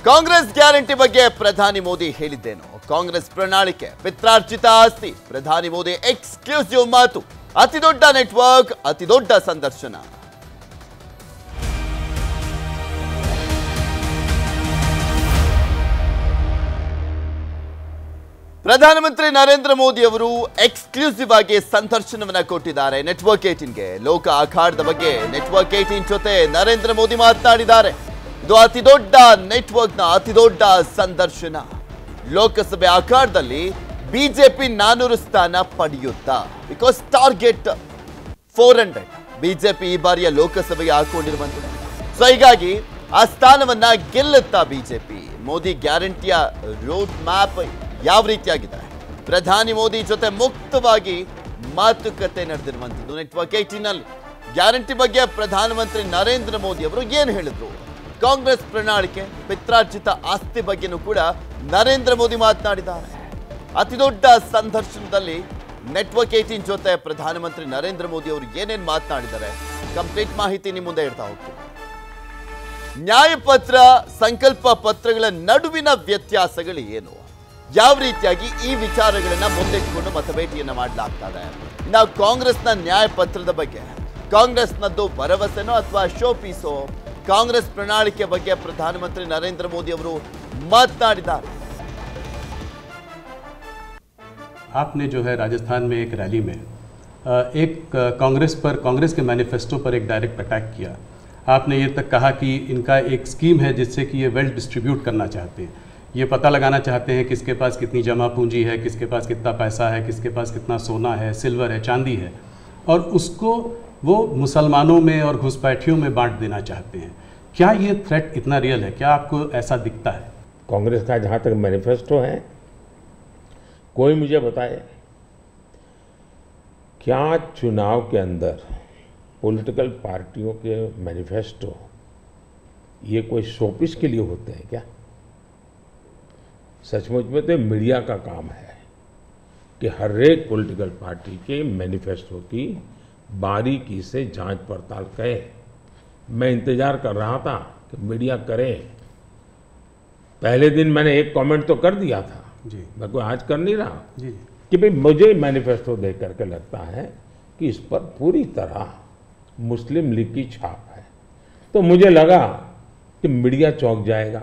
Congress guarantee ಬಗ್ಗೆ ಪ್ರಧಾನಿ ಮೋದಿ ಹೇಳಿದ್ದೇನು? ಕಾಂಗ್ರೆಸ್ ಪ್ರಣಾಳಿಕೆ ಪಿತ್ರಾರ್ಜಿತ ಆಸ್ತಿ. ಪ್ರಧಾನಿ ಮೋದಿ ಎಕ್ಸ್ಕ್ಲೂಸಿವ್ ಮಾತು. ಅತಿದೊಡ್ಡ ನೆಟ್ವರ್ಕ್, ಅತಿದೊಡ್ಡ ಸಂದರ್ಶನ. ಪ್ರಧಾನಮಂತ್ರಿ ನರೇಂದ್ರ ಮೋದಿ ಅವರು ಎಕ್ಸ್ಕ್ಲೂಸಿವ್ ಆಗಿ ಸಂದರ್ಶನವನ್ನ ಕೊಟ್ಟಿದ್ದಾರೆ ನೆಟ್ವರ್ಕ್ 18ಗೆ. ಲೋಕ ಅಖಾಡದ ಬಗ್ಗೆ ನೆಟ್ವರ್ಕ್ 18 ಜೊತೆ ನರೇಂದ್ರ ಮೋದಿ ಮಾತನಾಡಿದ್ದಾರೆ. ಇದು ಅತಿದೊಡ್ಡ ನೆಟ್ವರ್ಕ್ನ ಅತಿದೊಡ್ಡ ಸಂದರ್ಶನ. ಲೋಕಸಭೆ ಅಖಾಡದಲ್ಲಿ ಬಿಜೆಪಿ 400 ಸ್ಥಾನ ಪಡೆಯುತ್ತಾ? ಬಿಕಾಸ್ ಟಾರ್ಗೆಟ್ 400 ಬಿಜೆಪಿ ಈ ಬಾರಿಯ ಲೋಕಸಭೆಗೆ ಹಾಕೊಂಡಿರುವಂಥದ್ದು. ಸೊ ಹೀಗಾಗಿ ಆ ಸ್ಥಾನವನ್ನ ಗೆಲ್ಲುತ್ತಾ ಬಿಜೆಪಿ? ಮೋದಿ ಗ್ಯಾರಂಟಿಯ ರೋಡ್ ಮ್ಯಾಪ್ ಯಾವ ರೀತಿಯಾಗಿದೆ? ಪ್ರಧಾನಿ ಮೋದಿ ಜೊತೆ ಮುಕ್ತವಾಗಿ ಮಾತುಕತೆ ನಡೆದಿರುವಂಥದ್ದು ನೆಟ್ವರ್ಕ್ 18ನಲ್ಲಿ. ಗ್ಯಾರಂಟಿ ಬಗ್ಗೆ ಪ್ರಧಾನಮಂತ್ರಿ ನರೇಂದ್ರ ಮೋದಿ ಅವರು ಏನು ಹೇಳಿದ್ರು? ಕಾಂಗ್ರೆಸ್ ಪ್ರಣಾಳಿಕೆ ಪಿತ್ರಾರ್ಜಿತ ಆಸ್ತಿ ಬಗ್ಗೆನೂ ಕೂಡ ನರೇಂದ್ರ ಮೋದಿ ಮಾತನಾಡಿದ್ದಾರೆ. ಅತಿದೊಡ್ಡ ಸಂದರ್ಶನದಲ್ಲಿ ನೆಟ್ವರ್ಕ್ 18 ಜೊತೆ ಪ್ರಧಾನಮಂತ್ರಿ ನರೇಂದ್ರ ಮೋದಿ ಅವರು ಏನೇನು ಮಾತನಾಡಿದ್ದಾರೆ ಕಂಪ್ಲೀಟ್ ಮಾಹಿತಿ ನಿಮ್ಮ ಮುಂದೆ ಇಡ್ತಾ ಹೋಗ್ತೀವಿ. ನ್ಯಾಯಪತ್ರ ಸಂಕಲ್ಪ ಪತ್ರಗಳ ನಡುವಿನ ವ್ಯತ್ಯಾಸಗಳು ಏನು? ಯಾವ ರೀತಿಯಾಗಿ ಈ ವಿಚಾರಗಳನ್ನ ಮುಂದಿಟ್ಟುಕೊಂಡು ಮತಬೇಟಿಯನ್ನ ಮಾಡಲಾಗ್ತದೆ? ನಾವು ಕಾಂಗ್ರೆಸ್ನ ನ್ಯಾಯಪತ್ರದ ಬಗ್ಗೆ, ಕಾಂಗ್ರೆಸ್ನದ್ದು ಭರವಸೆನೋ ಅಥವಾ ಶೋ ಪೀಸೋ? ಕಾಂಗ್ರೆಸ್ ಪ್ರಣಾಳಿಕೆ ಬಗ್ಗೆ ಪ್ರಧಾನಮಂತ್ರಿ ನರೇಂದ್ರ ಮೋದಿ ಅವರು ಮಾತನಾಡಿದ್ದಾರೆ. आपने जो है राजस्थान में एक रैली में एक कांग्रेस के मैनिफेस्टो पर एक डायरेक्ट अटैक किया. आपने ये तक कहा कि इनका एक स्कीम है जिससे कि ये वेल्थ डिस्ट्रीब्यूट करना चाहते हैं, ये पता लगाना चाहते हैं किसके पास कितनी जमा पूंजी है, किसके पास कितना पैसा है, किसके पास कितना सोना है, सिल्वर है, चांदी है, और उसको वो मुसलमानों में और घुसपैठियों में बांट देना चाहते हैं. क्या ये थ्रेट इतना रियल है? क्या आपको ऐसा दिखता है? कांग्रेस का जहाँ तक मैनिफेस्टो है, कोई मुझे बताए क्या चुनाव के अंदर पॉलिटिकल पार्टियों के मैनिफेस्टो ये कोई शोपीस के लिए होते हैं क्या? सचमुच में तो मीडिया का काम है कि हर एक पॉलिटिकल पार्टी के मैनिफेस्टो की बारीकी से जांच पड़ताल करे. मैं इंतजार कर रहा था कि मीडिया करे. पहले दिन मैंने एक कमेंट तो कर दिया था जी, मैं कोई आज कर नहीं रहा जी, कि भाई मुझे मैनिफेस्टो देख करके लगता है कि इस पर पूरी तरह मुस्लिम लीग की छाप है. तो मुझे लगा कि मीडिया चौंक जाएगा,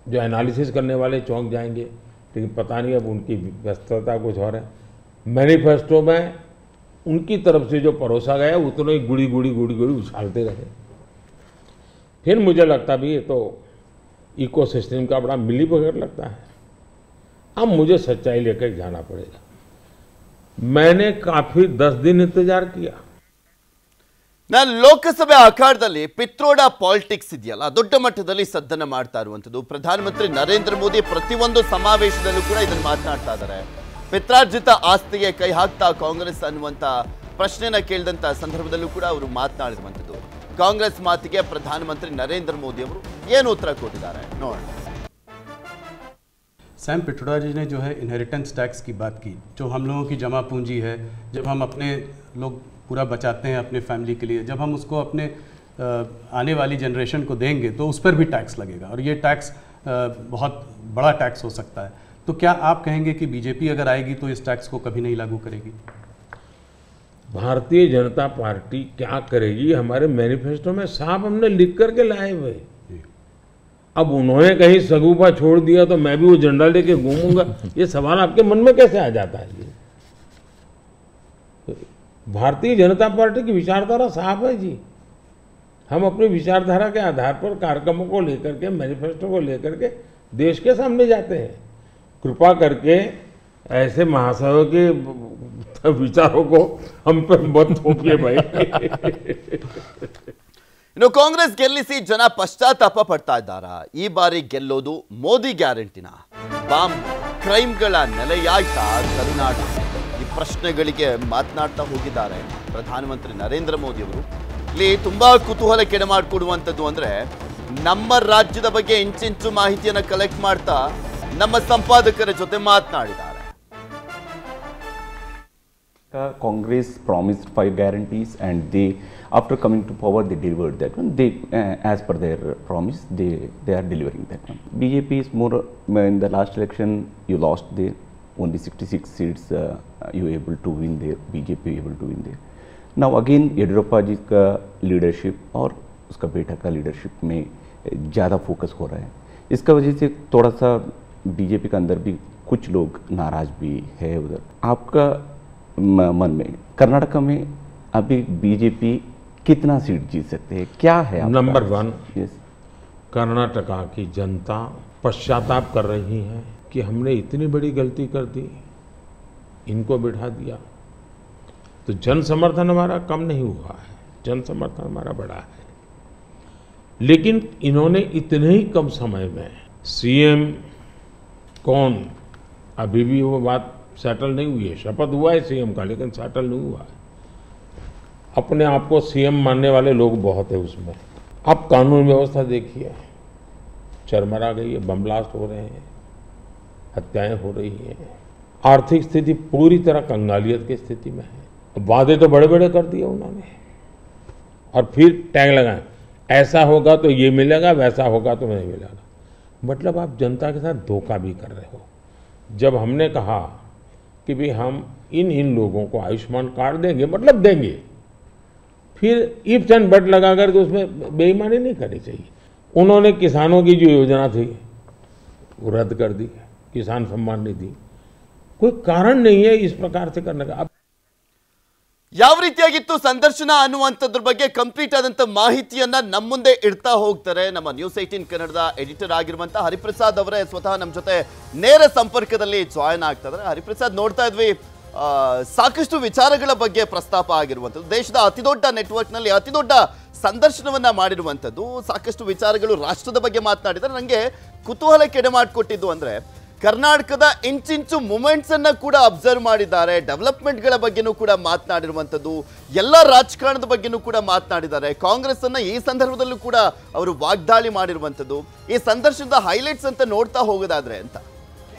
जो एनालिसिस करने वाले चौंक जाएंगे, लेकिन पता नहीं अब उनकी व्यस्तता कुछ और है. मैनिफेस्टो में उनकी तरफ से जो परोसा गया उतने ही गुड़ी गुड़ी उछालते रहे. फिर मुझे लगता भी ये तो इकोसिस्टम का बड़ा मिलीभगत लगता है. अब मुझे सच्चाई लेकर जाना पड़ेगा. मैंने काफी 10 दिन इंतजार किया. ನಾನು ಲೋಕಸಭೆ ಅಖಾಡದಲ್ಲಿ ಪಿತ್ರೋಡ ಪಾಲಿಟಿಕ್ಸ್ ಇದೆಯಲ್ಲ, ದೊಡ್ಡ ಮಟ್ಟದಲ್ಲಿ ಸದ್ದನ್ನ ಮಾಡ್ತಾ ಇರುವಂಥದ್ದು. ಪ್ರಧಾನಮಂತ್ರಿ ನರೇಂದ್ರ ಮೋದಿ ಪ್ರತಿಯೊಂದು ಸಮಾವೇಶದಲ್ಲೂ ಕೂಡ ಇದನ್ನು ಮಾತನಾಡ್ತಾ ಇದ್ದಾರೆ. ಪಿತ್ರಾರ್ಜಿತ ಆಸ್ತಿಗೆ ಕೈ ಹಾಕ್ತಾ ಕಾಂಗ್ರೆಸ್ ಅನ್ನುವಂಥ ಪ್ರಶ್ನೆನ ಕೇಳಿದಂಥ ಸಂದರ್ಭದಲ್ಲೂ ಕೂಡ ಅವರು ಮಾತನಾಡಿರುವಂಥದ್ದು. ಕಾಂಗ್ರೆಸ್ ಮಾತಿಗೆ ಪ್ರಧಾನಮಂತ್ರಿ ನರೇಂದ್ರ ಮೋದಿ ಅವರು ಏನು ಉತ್ತರ ಕೊಟ್ಟಿದ್ದಾರೆ ನೋಡೋಣ. सैम पित्रोड़ा जी ने जो है इनहेरिटेंस टैक्स की बात की, जो हम लोगों की जमा पूंजी है, जब हम अपने लोग पूरा बचाते हैं अपने फैमिली के लिए, जब हम उसको अपने आने वाली जनरेशन को देंगे तो उस पर भी टैक्स लगेगा, और ये टैक्स बहुत बड़ा टैक्स हो सकता है. तो क्या आप कहेंगे कि बीजेपी अगर आएगी तो इस टैक्स को कभी नहीं लागू करेगी? भारतीय जनता पार्टी क्या करेगी हमारे मैनिफेस्टो में साफ हमने लिख करके लाए हुए. अब उन्होंने कहीं सगुफा छोड़ दिया तो मैं भी वो झंडा लेके घूमूंगा, ये सवाल आपके मन में कैसे आ जाता है? जी, भारतीय जनता पार्टी की विचारधारा साफ है जी. हम अपनी विचारधारा के आधार पर कार्यक्रमों को लेकर के, मैनिफेस्टो को लेकर के देश के सामने जाते हैं. कृपा करके ऐसे महासभा के विचारों को हम पर मत थोपिए भाई. ಇನ್ನು ಕಾಂಗ್ರೆಸ್ ಗೆಲ್ಲಿಸಿ ಜನ ಪಶ್ಚಾತ್ತಾಪ ಪಡ್ತಾ ಇದ್ದಾರಾ? ಈ ಬಾರಿ ಗೆಲ್ಲೋದು ಮೋದಿ ಗ್ಯಾರಂಟಿನ? ಬಾಂಬ್ ಕ್ರೈಮ್ಗಳ ನೆಲೆಯಾಯ್ತಾ ಕರ್ನಾಟಕ? ಈ ಪ್ರಶ್ನೆಗಳಿಗೆ ಮಾತನಾಡ್ತಾ ಹೋಗಿದ್ದಾರೆ ಪ್ರಧಾನಮಂತ್ರಿ ನರೇಂದ್ರ ಮೋದಿ ಅವರು. ಇಲ್ಲಿ ತುಂಬಾ ಕುತೂಹಲ ಕೆಡ ಮಾಡಿಕೊಡುವಂಥದ್ದು ಅಂದ್ರೆ, ನಮ್ಮ ರಾಜ್ಯದ ಬಗ್ಗೆ ಇಂಚಿಂಚು ಮಾಹಿತಿಯನ್ನು ಕಲೆಕ್ಟ್ ಮಾಡ್ತಾ ನಮ್ಮ ಸಂಪಾದಕರ ಜೊತೆ ಮಾತನಾಡಿದ್ದಾರೆ. Congress promised 5 guarantees, and they, after coming to power, they delivered that one. They, as per their promise, they are delivering that one. BJP is more in the last election. You lost there, only 66 seats. You able to win there. BJP able to win there. Now again, Yediyurappa जी का leadership और उसका बेटा का leadership में ज़्यादा focus हो रहा है. इसका वजह से थोड़ा सा बीजेपी के अंदर भी कुछ लोग नाराज भी है. उधर आपका मन में कर्नाटक में अभी बीजेपी कितना सीट जीत सकते हैं, क्या है? नंबर 1, कर्नाटका की जनता पश्चाताप कर रही है कि हमने इतनी बड़ी गलती कर दी, इनको बिठा दिया. तो जन समर्थन हमारा कम नहीं हुआ है, जन समर्थन हमारा बढ़ा है. लेकिन इन्होंने इतने ही कम समय में सीएम कौन, अभी भी वो बात सेटल नहीं हुई है. शपथ हुआ है सीएम का, लेकिन सेटल नहीं हुआ है. अपने आप को सीएम मानने वाले लोग बहुत है उसमें. अब कानून व्यवस्था देखिए, चरमरा गई है, बम ब्लास्ट हो रहे हैं, हत्याएं हो रही हैं. आर्थिक स्थिति पूरी तरह कंगालियत की स्थिति में है. वादे तो बड़े बड़े कर दिए उन्होंने, और फिर टैग लगाए, ऐसा होगा तो ये मिलेगा, वैसा होगा तो नहीं मिलेगा. मतलब आप जनता के साथ धोखा भी कर रहे हो. जब हमने कहा कि भाई हम इन लोगों को आयुष्मान कार्ड देंगे, मतलब देंगे, फिर इफ्स एंड बट लगा करके उसमें बेईमानी नहीं करनी चाहिए. उन्होंने किसानों की जो योजना थी वो रद्द कर दी, किसान सम्मान निधि. कोई कारण नहीं है इस प्रकार से करने का. ಯಾವ ರೀತಿಯಾಗಿತ್ತು ಸಂದರ್ಶನ ಅನ್ನುವಂಥದ್ರ ಬಗ್ಗೆ ಕಂಪ್ಲೀಟ್ ಆದಂತ ಮಾಹಿತಿಯನ್ನ ನಮ್ಮ ಮುಂದೆ ಇಡ್ತಾ ಹೋಗ್ತಾರೆ ನಮ್ಮ ನ್ಯೂಸ್ 18 ಕನ್ನಡದ ಎಡಿಟರ್ ಆಗಿರುವಂತ ಹರಿಪ್ರಸಾದ್ ಅವರೇ ಸ್ವತಃ ನಮ್ಮ ಜೊತೆ ನೇರ ಸಂಪರ್ಕದಲ್ಲಿ ಜಾಯಿನ್ ಆಗ್ತಾ ಇದ್ದಾರೆ. ಹರಿಪ್ರಸಾದ್, ನೋಡ್ತಾ ಇದ್ವಿ ಸಾಕಷ್ಟು ವಿಚಾರಗಳ ಬಗ್ಗೆ ಪ್ರಸ್ತಾಪ ಆಗಿರುವಂಥದ್ದು. ದೇಶದ ಅತಿದೊಡ್ಡ ನೆಟ್ವರ್ಕ್ನಲ್ಲಿ ಅತಿದೊಡ್ಡ ಸಂದರ್ಶನವನ್ನ ಮಾಡಿರುವಂಥದ್ದು. ಸಾಕಷ್ಟು ವಿಚಾರಗಳು ರಾಷ್ಟ್ರದ ಬಗ್ಗೆ ಮಾತನಾಡಿದರೆ ನನಗೆ ಕುತೂಹಲ ಕೆಡೆ ಮಾಡಿಕೊಟ್ಟಿದ್ದು ಅಂದ್ರೆ ಕರ್ನಾಟಕದ ಇಂಚಿಂಚು ಮೂಮೆಂಟ್ಸ್ ಅನ್ನ ಕೂಡ ಅಬ್ಸರ್ವ್ ಮಾಡಿದ್ದಾರೆ. ಡೆವಲಪ್ಮೆಂಟ್ಗಳ ಬಗ್ಗೆನೂ ಕೂಡ ಮಾತನಾಡಿರುವಂಥದ್ದು, ಎಲ್ಲ ರಾಜಕಾರಣದ ಬಗ್ಗೆನೂ ಕೂಡ ಮಾತನಾಡಿದ್ದಾರೆ. ಕಾಂಗ್ರೆಸ್ ಅನ್ನ ಈ ಸಂದರ್ಭದಲ್ಲೂ ಕೂಡ ಅವರು ವಾಗ್ದಾಳಿ ಮಾಡಿರುವಂಥದ್ದು. ಈ ಸಂದರ್ಶನದ ಹೈಲೈಟ್ಸ್ ಅಂತ ನೋಡ್ತಾ ಹೋಗೋದಾದ್ರೆ ಅಂತ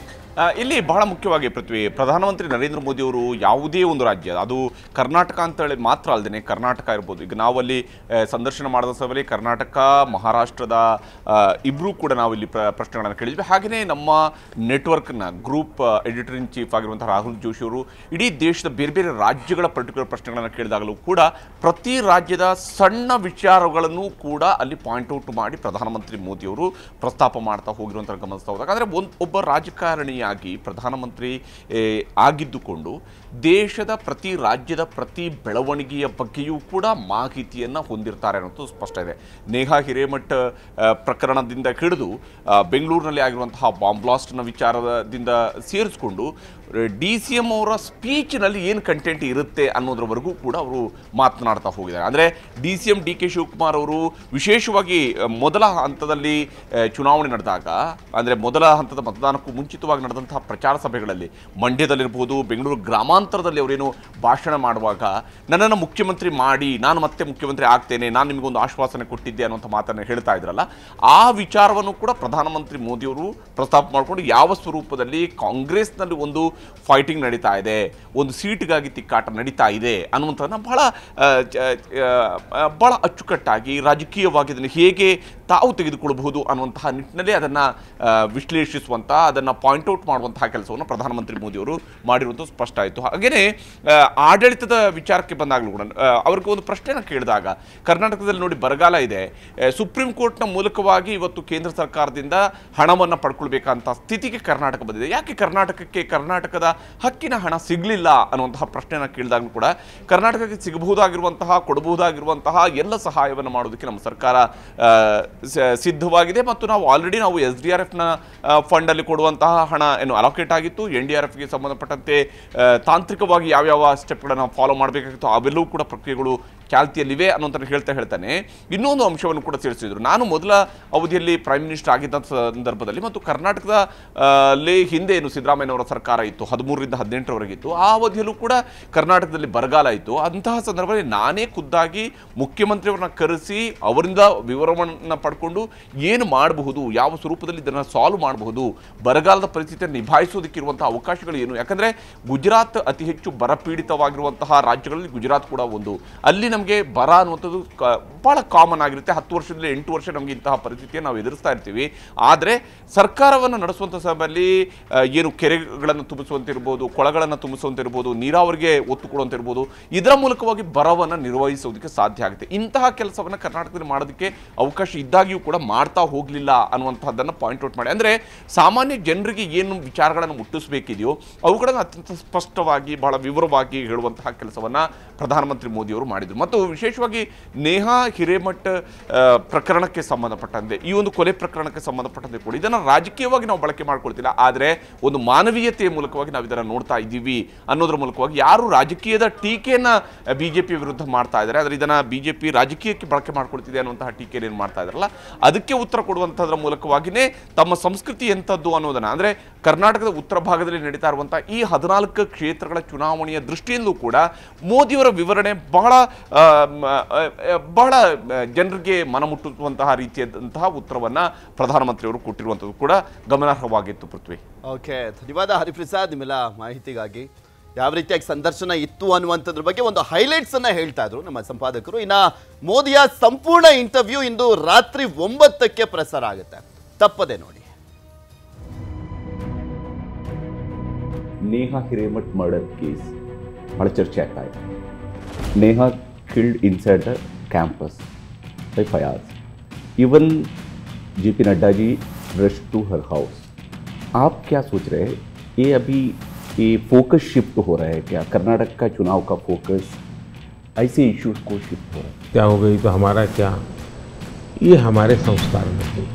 ಇಲ್ಲಿ ಬಹಳ ಮುಖ್ಯವಾಗಿ ಪ್ರಧಾನಮಂತ್ರಿ ನರೇಂದ್ರ ಮೋದಿ ಅವರು ಯಾವುದೇ ಒಂದು ರಾಜ್ಯ, ಅದು ಕರ್ನಾಟಕ ಅಂತ ಹೇಳಿ ಮಾತ್ರ ಅಲ್ಲದೆ ಕರ್ನಾಟಕ ಇರ್ಬೋದು. ಈಗ ನಾವಲ್ಲಿ ಸಂದರ್ಶನ ಮಾಡಿದ ಸಮಯದಲ್ಲಿ ಕರ್ನಾಟಕ, ಮಹಾರಾಷ್ಟ್ರದ ಇಬ್ಬರೂ ಕೂಡ ನಾವಿಲ್ಲಿ ಪ್ರಶ್ನೆಗಳನ್ನು ಕೇಳಿದ್ವಿ. ಹಾಗೆಯೇ ನಮ್ಮ ನೆಟ್ವರ್ಕ್ನ ಗ್ರೂಪ್ ಎಡಿಟರ್ ಇನ್ ಚೀಫ್ ಆಗಿರುವಂಥ ರಾಹುಲ್ ಜೋಶಿ ಅವರು ಇಡೀ ದೇಶದ ಬೇರೆ ಬೇರೆ ರಾಜ್ಯಗಳ ಪರ್ಟಿಕ್ಯುಲರ್ ಪ್ರಶ್ನೆಗಳನ್ನು ಕೇಳಿದಾಗಲೂ ಕೂಡ ಪ್ರತಿ ರಾಜ್ಯದ ಸಣ್ಣ ವಿಚಾರಗಳನ್ನು ಕೂಡ ಅಲ್ಲಿ ಪಾಯಿಂಟ್ ಔಟ್ ಮಾಡಿ ಪ್ರಧಾನಮಂತ್ರಿ ಮೋದಿಯವರು ಪ್ರಸ್ತಾಪ ಮಾಡ್ತಾ ಹೋಗಿರುವಂಥ ಗಮನಿಸ್ತಾ ಹೋದಾಗ, ಅಂದರೆ ಒಬ್ಬ ರಾಜಕಾರಣಿ ಪ್ರಧಾನಮಂತ್ರಿ ಆಗಿದ್ದುಕೊಂಡು ದೇಶದ ಪ್ರತಿ ರಾಜ್ಯದ ಪ್ರತಿ ಬೆಳವಣಿಗೆಯ ಬಗ್ಗೆಯೂ ಕೂಡ ಮಾಹಿತಿಯನ್ನು ಹೊಂದಿರ್ತಾರೆ ಅನ್ನೋದು ಸ್ಪಷ್ಟ ಇದೆ. ನೇಹಾ ಹಿರೇಮಠ್ ಪ್ರಕರಣದಿಂದ ಹಿಡಿದು ಬೆಂಗಳೂರಿನಲ್ಲಿ ಆಗಿರುವಂತಹ ಬಾಂಬ್ ಬ್ಲಾಸ್ಟ್ನ ವಿಚಾರದಿಂದ ಸೇರಿಸ್ಕೊಂಡು DCM ಅವರ ಸ್ಪೀಚ್ನಲ್ಲಿ ಏನು ಕಂಟೆಂಟ್ ಇರುತ್ತೆ ಅನ್ನೋದ್ರವರೆಗೂ ಕೂಡ ಅವರು ಮಾತನಾಡ್ತಾ ಹೋಗಿದ್ದಾರೆ. ಅಂದರೆ DCM DK ಶಿವಕುಮಾರ್ ಅವರು ವಿಶೇಷವಾಗಿ ಮೊದಲ ಹಂತದಲ್ಲಿ ಚುನಾವಣೆ ನಡೆದಾಗ, ಅಂದರೆ ಮೊದಲ ಹಂತದ ಮತದಾನಕ್ಕೂ ಮುಂಚಿತವಾಗಿ ನಡೆದಂತಹ ಪ್ರಚಾರ ಸಭೆಗಳಲ್ಲಿ ಮಂಡ್ಯದಲ್ಲಿರ್ಬೋದು, ಬೆಂಗಳೂರು ಗ್ರಾಮಾಂತರದಲ್ಲಿ ಅವರೇನು ಭಾಷಣ ಮಾಡುವಾಗ ನನ್ನನ್ನು ಮುಖ್ಯಮಂತ್ರಿ ಮಾಡಿ, ನಾನು ಮತ್ತೆ ಮುಖ್ಯಮಂತ್ರಿ ಆಗ್ತೇನೆ, ನಾನು ನಿಮಗೊಂದು ಆಶ್ವಾಸನೆ ಕೊಟ್ಟಿದ್ದೆ ಅನ್ನೋಂಥ ಮಾತನ್ನು ಹೇಳ್ತಾ ಇದ್ರಲ್ಲ, ಆ ವಿಚಾರವನ್ನು ಕೂಡ ಪ್ರಧಾನಮಂತ್ರಿ ಮೋದಿಯವರು ಪ್ರಸ್ತಾಪ ಮಾಡಿಕೊಂಡು ಯಾವ ಸ್ವರೂಪದಲ್ಲಿ ಕಾಂಗ್ರೆಸ್ನಲ್ಲಿ ಒಂದು ಫೈಟಿಂಗ್ ನಡೀತಾ ಇದೆ, ಒಂದು ಸೀಟ್ಗಾಗಿ ತಿಕ್ಕಾಟ ನಡೀತಾ ಇದೆ ಅನ್ನುವಂಥದ್ದನ್ನ ಬಹಳ ಅಚ್ಚುಕಟ್ಟಾಗಿ ರಾಜಕೀಯವಾಗಿ ಅದನ್ನು ಹೇಗೆ ತಾವು ತೆಗೆದುಕೊಳ್ಳಬಹುದು ಅನ್ನುವಂತಹ ನಿಟ್ಟಿನಲ್ಲಿ ಅದನ್ನು ವಿಶ್ಲೇಷಿಸುವಂಥ, ಅದನ್ನು ಪಾಯಿಂಟ್ಔಟ್ ಮಾಡುವಂತಹ ಕೆಲಸವನ್ನು ಪ್ರಧಾನಮಂತ್ರಿ ಮೋದಿಯವರು ಮಾಡಿರುವಂಥದ್ದು ಸ್ಪಷ್ಟ ಆಯಿತು. ಹಾಗೆಯೇ ಆಡಳಿತದ ವಿಚಾರಕ್ಕೆ ಬಂದಾಗಲೂ ಕೂಡ ಅವ್ರಿಗೆ ಒಂದು ಪ್ರಶ್ನೆನ ಕೇಳಿದಾಗ, ಕರ್ನಾಟಕದಲ್ಲಿ ನೋಡಿ ಬರಗಾಲ ಇದೆ, ಸುಪ್ರೀಂ ಕೋರ್ಟ್ನ ಮೂಲಕವಾಗಿ ಇವತ್ತು ಕೇಂದ್ರ ಸರ್ಕಾರದಿಂದ ಹಣವನ್ನು ಪಡ್ಕೊಳ್ಬೇಕಂತ ಸ್ಥಿತಿಗೆ ಕರ್ನಾಟಕ ಬಂದಿದೆ, ಯಾಕೆ ಕರ್ನಾಟಕಕ್ಕೆ ಕರ್ನಾಟಕದ ಹಕ್ಕಿನ ಹಣ ಸಿಗಲಿಲ್ಲ ಅನ್ನುವಂತಹ ಪ್ರಶ್ನೆಯನ್ನು ಕೇಳಿದಾಗಲೂ ಕೂಡ ಕರ್ನಾಟಕಕ್ಕೆ ಸಿಗಬಹುದಾಗಿರುವಂತಹ, ಕೊಡಬಹುದಾಗಿರುವಂತಹ ಎಲ್ಲ ಸಹಾಯವನ್ನು ಮಾಡೋದಕ್ಕೆ ನಮ್ಮ ಸರ್ಕಾರ ಸಿದ್ಧವಾಗಿದೆ. ಮತ್ತು ನಾವು ಆಲ್ರೆಡಿ SDRFನ ಫಂಡಲ್ಲಿ ಕೊಡುವಂತಹ ಹಣ ಏನು ಅಲೋಕೇಟ್ ಆಗಿತ್ತು, NDRFಗೆ ಸಂಬಂಧಪಟ್ಟಂತೆ ತಾಂತ್ರಿಕವಾಗಿ ಯಾವ್ಯಾವ ಸ್ಟೆಪ್ಗಳನ್ನು ಫಾಲೋ ಮಾಡಬೇಕಾಗಿತ್ತು ಅವೆಲ್ಲವೂ ಕೂಡ ಪ್ರಕ್ರಿಯೆಗಳು ಚಾಲ್ತಿಯಲ್ಲಿವೆ ಅನ್ನೋಂಥ ಹೇಳ್ತಾನೆ ಇನ್ನೊಂದು ಅಂಶವನ್ನು ಕೂಡ ತಿಳಿಸಿದ್ರು. ನಾನು ಮೊದಲ ಅವಧಿಯಲ್ಲಿ ಪ್ರೈಮ್ ಮಿನಿಸ್ಟರ್ ಆಗಿದ್ದ ಸಂದರ್ಭದಲ್ಲಿ ಮತ್ತು ಕರ್ನಾಟಕದ ಹಿಂದೆ ಏನು ಸಿದ್ದರಾಮಯ್ಯನವರ ಸರ್ಕಾರ ಇತ್ತು 13ರಿಂದ 18ರವರೆಗಿತ್ತು, ಆ ಅವಧಿಯಲ್ಲೂ ಕೂಡ ಕರ್ನಾಟಕದಲ್ಲಿ ಬರಗಾಲ ಇತ್ತು. ಅಂತಹ ಸಂದರ್ಭದಲ್ಲಿ ನಾನೇ ಖುದ್ದಾಗಿ ಮುಖ್ಯಮಂತ್ರಿಯವರನ್ನ ಕರೆಸಿ ಅವರಿಂದ ವಿವರವನ್ನು ಪಡ್ಕೊಂಡು ಏನು ಮಾಡಬಹುದು, ಯಾವ ಸ್ವರೂಪದಲ್ಲಿ ಇದನ್ನು ಸಾಲ್ವ್ ಮಾಡಬಹುದು, ಬರಗಾಲದ ಪರಿಸ್ಥಿತಿಯನ್ನು ನಿಭಾಯಿಸೋದಕ್ಕಿರುವಂತಹ ಅವಕಾಶಗಳು ಏನು. ಯಾಕಂದರೆ ಗುಜರಾತ್ ಅತಿ ಹೆಚ್ಚು ಬರಪೀಡಿತವಾಗಿರುವಂತಹ ರಾಜ್ಯಗಳಲ್ಲಿ ಗುಜರಾತ್ ಕೂಡ ಒಂದು. ಅಲ್ಲಿ ನಮಗೆ ಬರ ಅನ್ನುವಂಥದ್ದು ಭಾಳ ಕಾಮನ್ ಆಗಿರುತ್ತೆ. 10 ವರ್ಷದಲ್ಲಿ 8 ವರ್ಷ ನಮಗೆ ಇಂತಹ ಪರಿಸ್ಥಿತಿಯನ್ನು ನಾವು ಎದುರಿಸ್ತಾ ಇರ್ತೀವಿ. ಆದರೆ ಸರ್ಕಾರವನ್ನು ನಡೆಸುವಂಥ ಸಮಯದಲ್ಲಿ ಏನು ಕೆರೆಗಳನ್ನು ತುಂಬಿಸುವಂತಿರ್ಬೋದು, ಕೊಳಗಳನ್ನು ತುಂಬಿಸುವಂತಿರ್ಬೋದು, ನೀರಾವರಿಗೆ ಒತ್ತು ಕೊಡುವಂತಿರ್ಬೋದು, ಇದರ ಮೂಲಕವಾಗಿ ಬರವನ್ನು ನಿರ್ವಹಿಸೋದಕ್ಕೆ ಸಾಧ್ಯ ಆಗುತ್ತೆ. ಇಂತಹ ಕೆಲಸವನ್ನು ಕರ್ನಾಟಕದಲ್ಲಿ ಮಾಡೋದಕ್ಕೆ ಅವಕಾಶ ಇದ್ದಾಗಿಯೂ ಕೂಡ ಮಾಡ್ತಾ ಹೋಗಲಿಲ್ಲ ಅನ್ನುವಂಥದ್ದನ್ನು ಪಾಯಿಂಟ್ ಔಟ್ ಮಾಡಿ, ಅಂದರೆ ಸಾಮಾನ್ಯ ಜನರಿಗೆ ಏನು ವಿಚಾರಗಳನ್ನು ಮುಟ್ಟಿಸಬೇಕಿದೆಯೋ ಅವುಗಳನ್ನು ಅತ್ಯಂತ ಸ್ಪಷ್ಟವಾಗಿ ಬಹಳ ವಿವರವಾಗಿ ಹೇಳುವಂತಹ ಕೆಲಸವನ್ನು ಪ್ರಧಾನಮಂತ್ರಿ ಮೋದಿಯವರು ಮಾಡಿದರು. ಮತ್ತು ವಿಶೇಷವಾಗಿ ನೇಹಾ ಹಿರೇಮಠ್ ಪ್ರಕರಣಕ್ಕೆ ಸಂಬಂಧಪಟ್ಟಂತೆ, ಈ ಒಂದು ಕೊಲೆ ಪ್ರಕರಣಕ್ಕೆ ಸಂಬಂಧಪಟ್ಟಂತೆ ಕೂಡ ಇದನ್ನು ರಾಜಕೀಯವಾಗಿ ನಾವು ಬಳಕೆ ಮಾಡ್ಕೊಳ್ತಿಲ್ಲ, ಆದರೆ ಒಂದು ಮಾನವೀಯತೆಯ ಮೂಲಕವಾಗಿ ನಾವು ಇದನ್ನು ನೋಡ್ತಾ ಇದ್ದೀವಿ ಅನ್ನೋದ್ರ ಮೂಲಕವಾಗಿ ಯಾರು ರಾಜಕೀಯದ ಟೀಕೆಯನ್ನು ಬಿಜೆಪಿ ವಿರುದ್ಧ ಮಾಡ್ತಾ ಇದ್ದಾರೆ, ಆದರೆ ಇದನ್ನು ಬಿಜೆಪಿ ರಾಜಕೀಯಕ್ಕೆ ಬಳಕೆ ಮಾಡ್ಕೊಳ್ತಿದೆ ಅನ್ನುವಂತಹ ಟೀಕೆಯನ್ನು ಏನು ಮಾಡ್ತಾ ಇದ್ದಾರಲ್ಲ ಅದಕ್ಕೆ ಉತ್ತರ ಕೊಡುವಂಥದ್ರ ಮೂಲಕವಾಗಿಯೇ ತಮ್ಮ ಸಂಸ್ಕೃತಿ ಎಂಥದ್ದು ಅನ್ನೋದನ್ನು, ಅಂದರೆ ಕರ್ನಾಟಕದ ಉತ್ತರ ಭಾಗದಲ್ಲಿ ನಡೀತಾ ಇರುವಂಥ ಈ 14 ಕ್ಷೇತ್ರಗಳ ಚುನಾವಣೆಯ ದೃಷ್ಟಿಯಲ್ಲೂ ಕೂಡ ಮೋದಿಯವರ ವಿವರಣೆ ಬಹಳ ಜನರಿಗೆ ಮನಮುಟ್ಟುವಂತಹ ರೀತಿಯಾದಂತಹ ಉತ್ತರವನ್ನು ಪ್ರಧಾನಮಂತ್ರಿಯವರು ಕೊಟ್ಟಿರುವಂಥದ್ದು ಕೂಡ ಗಮನಾರ್ಹವಾಗಿತ್ತು. ಪೃಥ್ವಿ, ಓಕೆ, ಧನ್ಯವಾದ ಹರಿಪ್ರಸಾದ್ ನಿಮ್ಮೆಲ್ಲ ಮಾಹಿತಿಗಾಗಿ. ಯಾವ ರೀತಿಯಾಗಿ ಸಂದರ್ಶನ ಇತ್ತು ಅನ್ನುವಂಥದ್ರ ಬಗ್ಗೆ ಒಂದು ಹೈಲೈಟ್ಸ್ ಅನ್ನ ಹೇಳ್ತಾ ಇದ್ರು ನಮ್ಮ ಸಂಪಾದಕರು. ಇನ್ನ ಮೋದಿಯ ಸಂಪೂರ್ಣ ಇಂಟರ್ವ್ಯೂ ಇಂದು ರಾತ್ರಿ 9ಕ್ಕೆ ಪ್ರಸಾರ ಆಗುತ್ತೆ, ತಪ್ಪದೆ ನೋಡಿ. नेहा हिरेमठ मर्डर केस बड़ा चर्चा आता है. Neha killed inside the campus by Fayaz. Even JP Nadda ji rushed to her house. आप क्या सोच रहे हैं, ये अभी ये फोकस शिफ्ट हो रहा है क्या? कर्नाटक का चुनाव का फोकस ऐसे इश्यूज को शिफ्ट हो रहा है? क्या हो गई तो हमारा क्या, ये हमारे संस्कार में है.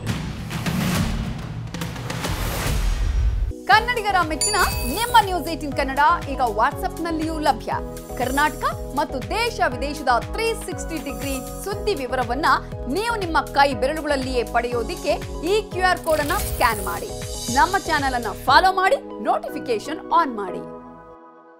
ಕನ್ನಡಿಗರ ಮೆಚ್ಚಿನ ನಿಮ್ಮ ನ್ಯೂಸ್ 18 ಕನ್ನಡ ಈಗ ವಾಟ್ಸ್ಆಪ್ನಲ್ಲಿಯೂ ಲಭ್ಯ. ಕರ್ನಾಟಕ ಮತ್ತು ದೇಶ ವಿದೇಶದ 360 ಡಿಗ್ರಿ ಸುದ್ದಿ ವಿವರವನ್ನ ನೀವು ನಿಮ್ಮ ಕೈ ಬೆರಳುಗಳಲ್ಲಿಯೇ ಪಡೆಯೋದಿಕ್ಕೆ ಈ QR ಕೋಡ್ ಅನ್ನ ಸ್ಕ್ಯಾನ್ ಮಾಡಿ. ನಮ್ಮ ಚಾನೆಲ್ ಅನ್ನ ಫಾಲೋ ಮಾಡಿ, ನೋಟಿಫಿಕೇಶನ್ ಆನ್ ಮಾಡಿ.